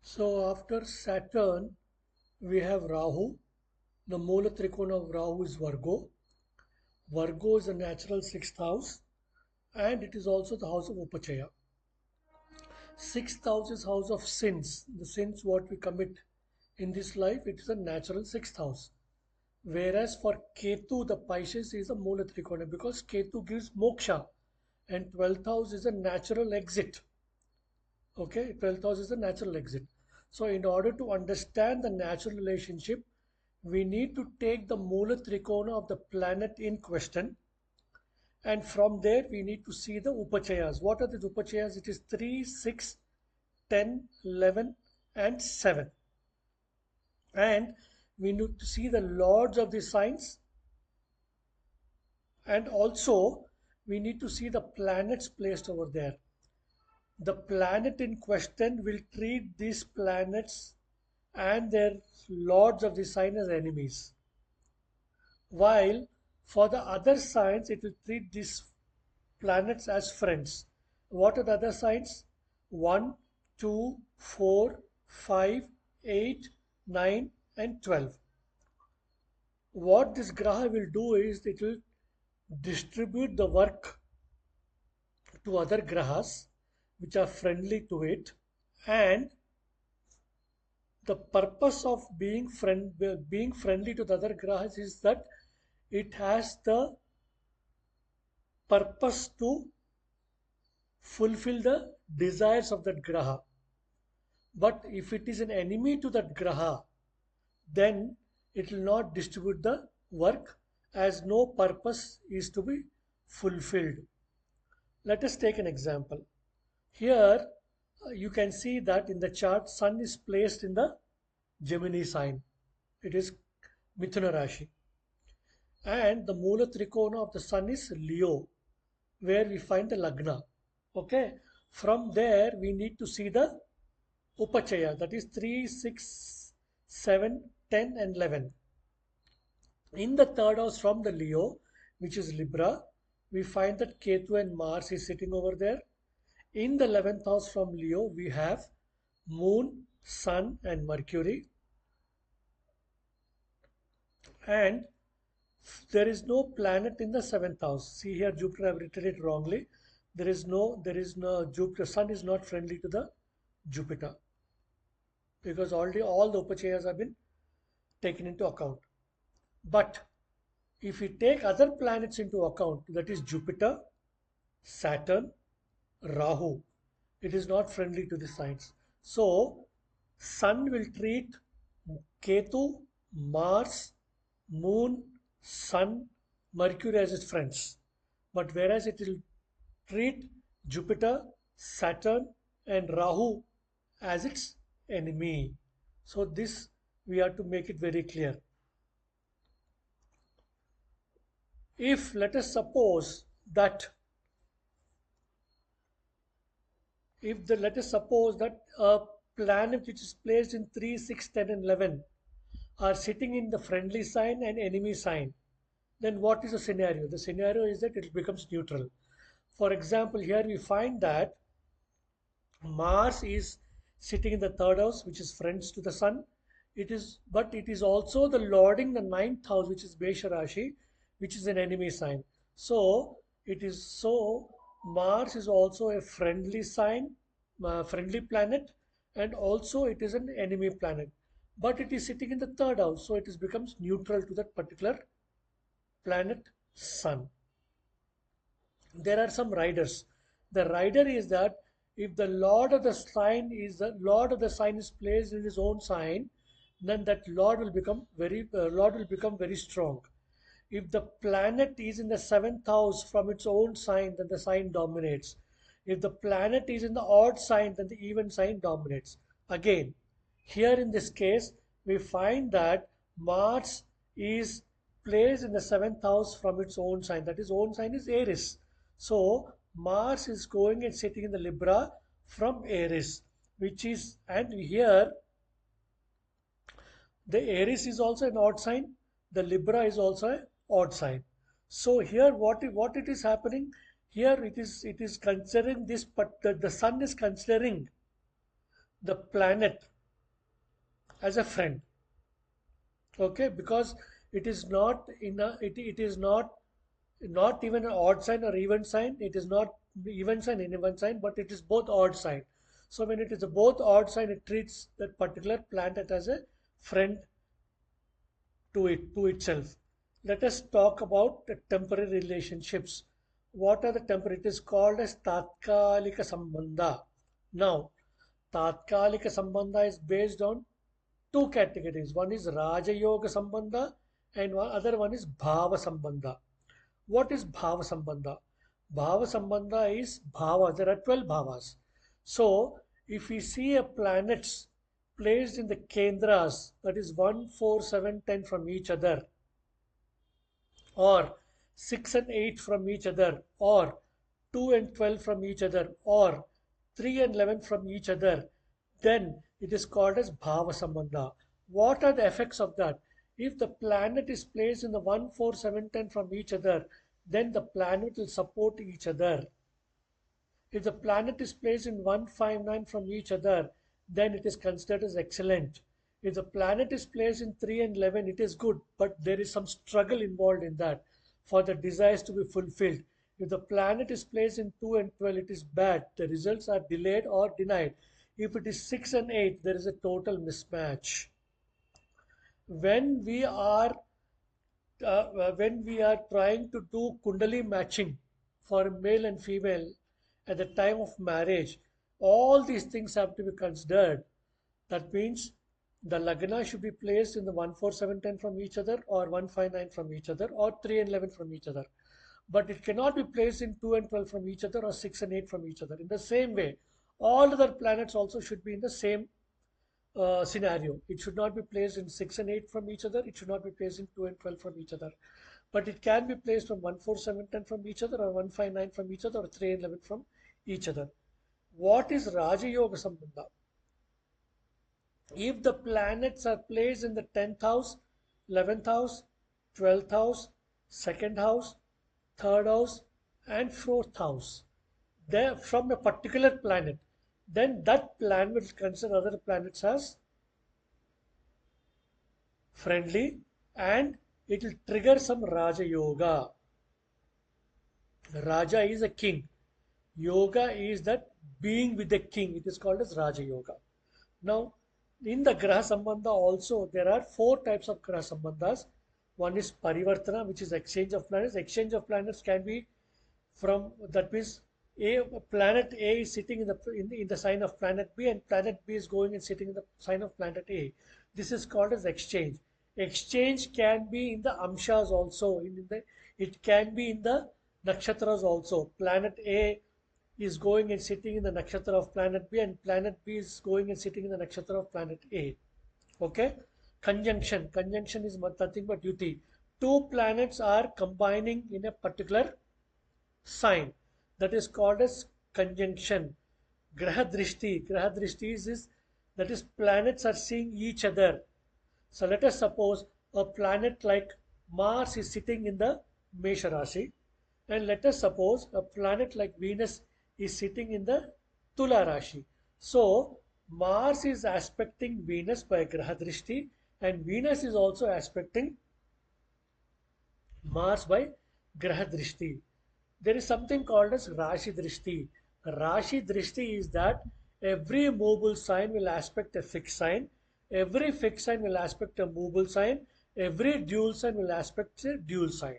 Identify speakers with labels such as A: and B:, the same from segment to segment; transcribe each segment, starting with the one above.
A: So after Saturn, we have Rahu. The Mula Trikona of Rahu is Virgo. Virgo is a natural sixth house and it is also the house of Upachaya. Sixth house is house of sins. The sins what we commit in this life, it is a natural sixth house. Whereas for Ketu, the Pisces is a Mula Trikona because Ketu gives moksha and 12th house is a natural exit. Okay, 12th house is a natural exit. So in order to understand the natural relationship, we need to take the Mula Trikona of the planet in question, and from there we need to see the Upachayas. What are the Upachayas? It is 3, 6, 10, 11, and 7. And we need to see the lords of the signs, and also we need to see the planets placed over there. The planet in question will treat these planets and their lords of the sign as enemies. While for the other signs, it will treat these planets as friends. What are the other signs? 1, 2, 4, 5, 8, 9, and 12. What this graha will do is it will distribute the work to other grahas which are friendly to it, and the purpose of being friendly to the other grahas is that it has the purpose to fulfill the desires of that graha. But if it is an enemy to that graha, then it will not distribute the work as no purpose is to be fulfilled. Let us take an example. Here you can see that in the chart Sun is placed in the Gemini sign. It is Mithuna Rashi. And the Mula Trikona of the Sun is Leo, where we find the Lagna. Okay. From there we need to see the Upachaya, that is 3, 6, 7, 10, and 11. In the third house from the Leo, which is Libra, we find that Ketu and Mars is sitting over there. In the 11th house from Leo, we have Moon, Sun, and Mercury. And there is no planet in the 7th house. See here, Jupiter, I've written it wrongly. There is no Jupiter. Sun is not friendly to the Jupiter because already all the Upachayas have been taken into account. But if we take other planets into account, that is Jupiter, Saturn, Rahu, it is not friendly to the signs. So, Sun will treat Ketu, Mars, Moon, Sun, Mercury as its friends. But whereas it will treat Jupiter, Saturn, and Rahu as its enemy. So, this we have to make it very clear. If let us suppose that let us suppose that a planet which is placed in 3, 6, 10, and 11 are sitting in the friendly sign and enemy sign, then what is the scenario? The scenario is that it becomes neutral. For example, here we find that Mars is sitting in the third house, which is friends to the sun. But it is also the lording the ninth house, which is Besha Rashi, which is an enemy sign. So Mars is also a friendly sign, friendly planet, and also it is an enemy planet. But it is sitting in the third house, so becomes neutral to that particular planet Sun. There are some riders. The rider is that if the lord of the sign is placed in his own sign, then that lord will become very strong. If the planet is in the seventh house from its own sign, then the sign dominates. If the planet is in the odd sign, then the even sign dominates. Again, here in this case, we find that Mars is placed in the seventh house from its own sign. That is, own sign is Aries. So Mars is going and sitting in the Libra from Aries, and here the Aries is also an odd sign. The Libra is also an odd sign. So here, what it is happening? Here it is considering this, but the Sun is considering the planet as a friend. Okay, because it is not in a it is not even an odd sign or even sign. It is not even sign and even sign, but it is both odd sign. So when it is a both odd sign, it treats that particular planet as a friend to itself. Let us talk about the temporary relationships. What are the temporary? It is called as Tatkalika Sambandha. Now, Tatkalika Sambandha is based on two categories. One is Raja Yoga Sambandha and one other one is Bhava Sambandha. What is Bhava Sambandha? Bhava Sambandha is Bhava. There are 12 Bhavas. So, if we see a planets placed in the Kendras, that is 1, 4, 7, 10 from each other, or 6 and 8 from each other, or 2 and 12 from each other, or 3 and 11 from each other, then it is called as Bhava Sambandha. What are the effects of that? If the planet is placed in the 1, 4, 7, 10 from each other, then the planet will support each other. If the planet is placed in 159 from each other, then it is considered as excellent. If the planet is placed in 3 and 11, it is good, but there is some struggle involved in that for the desires to be fulfilled. If the planet is placed in 2 and 12, it is bad. The results are delayed or denied. If it is 6 and 8, there is a total mismatch. When we are when we are trying to do kundali matching for male and female at the time of marriage, all these things have to be considered. That means the lagna should be placed in the 1, 4, 7, 10 from each other, or 1, 5, 9 from each other, or 3 and 11 from each other. But it cannot be placed in 2 and 12 from each other, or 6 and 8 from each other. In the same way, all other planets also should be in the same scenario. It should not be placed in 6 and 8 from each other. It should not be placed in 2 and 12 from each other. But it can be placed from 1, 4, 7, 10 from each other, or 1, 5, 9 from each other, or 3 and 11 from each other. What is Raja Yoga Sambandha? If the planets are placed in the 10th house, 11th house, 12th house, second house, third house, and fourth house, there from a particular planet, then that planet will consider other planets as friendly, and it will trigger some Raja Yoga. Raja is a king. Yoga is that being with the king. It is called as Raja Yoga. Now, in the Graha Sambandha also, there are four types of Graha Sambandhas. One is Parivartana, which is exchange of planets. Exchange of planets can be from, that means planet A is sitting in the sign of planet B, and planet B is going and sitting in the sign of planet A. This is called as exchange. Exchange can be in the amshas also. It can be in the nakshatras also. Planet A is going and sitting in the nakshatra of planet B, and planet B is going and sitting in the nakshatra of planet A. Okay? Conjunction. Conjunction is nothing but yuti. Two planets are combining in a particular sign. That is called as conjunction. Graha Drishti. Graha Drishti is that is planets are seeing each other. So let us suppose a planet like Mars is sitting in the Mesha Rashi, and let us suppose a planet like Venus is sitting in the Tula Rashi. So Mars is aspecting Venus by Graha Drishti, and Venus is also aspecting Mars by Graha Drishti. There is something called as Rashi Drishti. Rashi Drishti is that every movable sign will aspect a fixed sign, every fixed sign will aspect a movable sign, every dual sign will aspect a dual sign.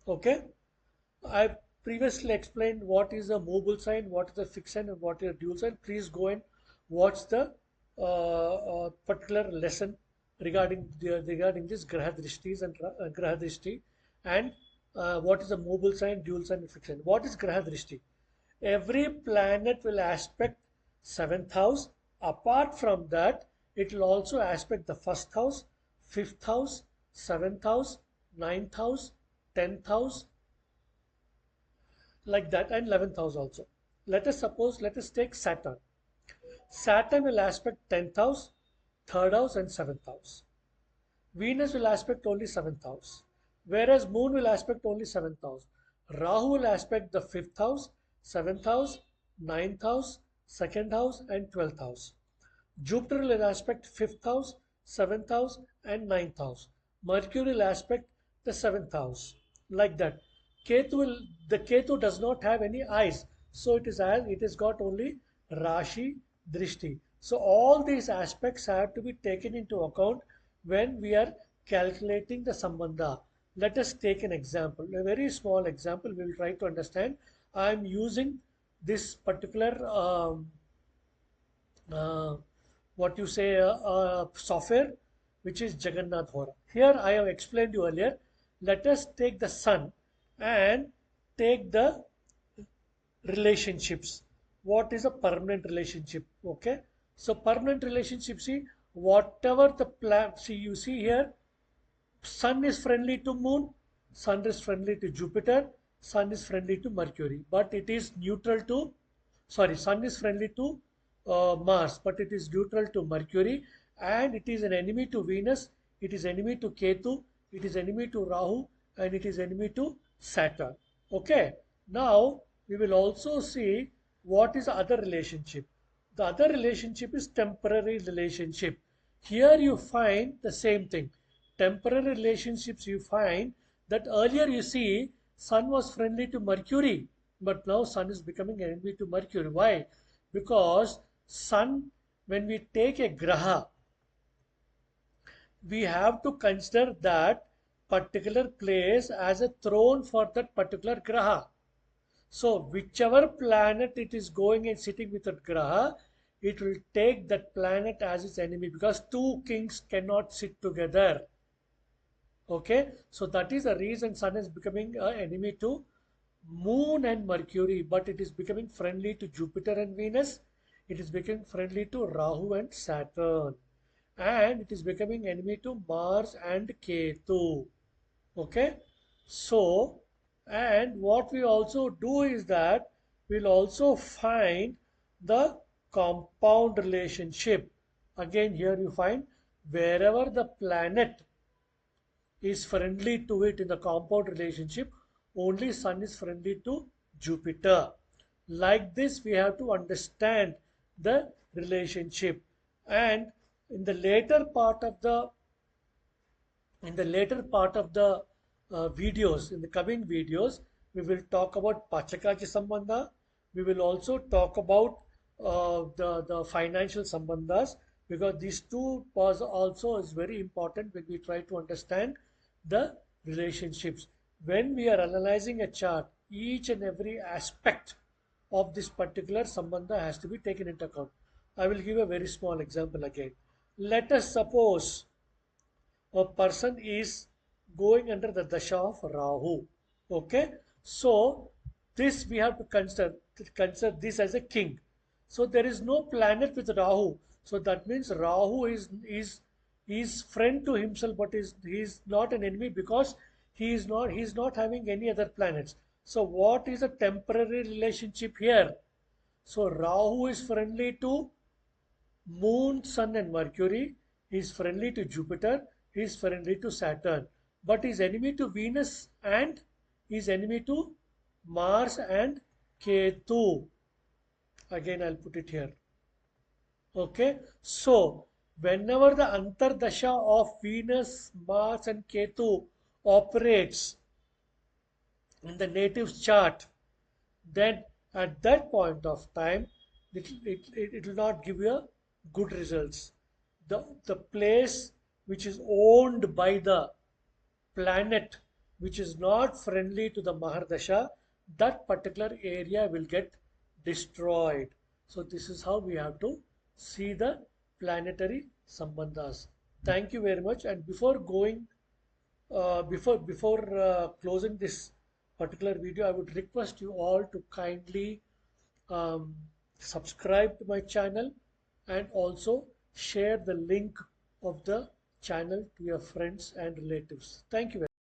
A: Okay? I previously explained what is a movable sign, what is a fixed sign, and what is a dual sign. Please go and watch the particular lesson regarding this Graha Drishtis and Graha Drishti, and what is a mobile sign, dual sign, and fixed sign. What is Graha Drishti? Every planet will aspect seventh house. Apart from that, it will also aspect the first house, fifth house, seventh house, ninth house, 10th house, like that, and 11th house also. Let us take Saturn. Saturn will aspect 10th house, 3rd house, and 7th house. Venus will aspect only 7th house, whereas Moon will aspect only 7th house. Rahu will aspect the 5th house, 7th house, ninth house, 2nd house, and 12th house. Jupiter will aspect 5th house, 7th house, and 9th house. Mercury will aspect the 7th house, like that. The Ketu does not have any eyes, so it has got only Rashi, Drishti. So all these aspects have to be taken into account when we are calculating the Sambandha. Let us take an example, a very small example. We will try to understand. I am using this particular uh, what you say software, which is Jagannath Hora. Here I have explained you earlier. Let us take the sun and take the relationships. What is a permanent relationship? Okay, so permanent relationship, see, whatever the plan, see, you see here, sun is friendly to moon, sun is friendly to Jupiter, sun is friendly to Mercury, but it is neutral to, sorry, sun is friendly to Mars, but it is neutral to Mercury, and it is an enemy to Venus, it is enemy to Ketu, it is enemy to Rahu, and it is enemy to Saturn. Okay, now we will also see what is the other relationship. The other relationship is temporary relationship. Here you find the same thing. Temporary relationships, you find that earlier you see Sun was friendly to Mercury, but now Sun is becoming enemy to Mercury. Why? Because Sun, when we take a graha, we have to consider that particular place as a throne for that particular graha. So whichever planet it is going and sitting with that graha, it will take that planet as its enemy, because two kings cannot sit together. Okay, so that is the reason Sun is becoming an enemy to Moon and Mercury, but it is becoming friendly to Jupiter and Venus. It is becoming friendly to Rahu and Saturn, and it is becoming enemy to Mars and Ketu. Okay, so, and what we also do is that we'll also find the compound relationship. Again, here you find wherever the planet is friendly to it in the compound relationship, only Sun is friendly to Jupiter. Like this, we have to understand the relationship. And in the later part of the videos, in the coming videos, we will talk about Pachakaji Sambandha. We will also talk about the financial Sambandhas, because these two was also is very important when we try to understand the relationships. When we are analyzing a chart, each and every aspect of this particular Sambandha has to be taken into account. I will give a very small example again. Let us suppose a person is going under the dasha of Rahu. Okay, so this we have to consider this as a king. So there is no planet with Rahu. So that means Rahu is friend to himself, but he is not an enemy, because he is not having any other planets. So what is a temporary relationship here? So Rahu is friendly to Moon, Sun, and Mercury. He is friendly to Jupiter. He is friendly to Saturn. But he is enemy to Venus, and he is enemy to Mars and Ketu. Again, I'll put it here. Okay. So, whenever the Antardasha of Venus, Mars, and Ketu operates in the native chart, then at that point of time, it will not give you good results. The place which is owned by the planet, which is not friendly to the Mahardasha, that particular area will get destroyed. So this is how we have to see the planetary sambandhas. Thank you very much. And before going before closing this particular video, I would request you all to kindly um, subscribe to my channel, and also share the link of the channel to your friends and relatives. Thank you very much.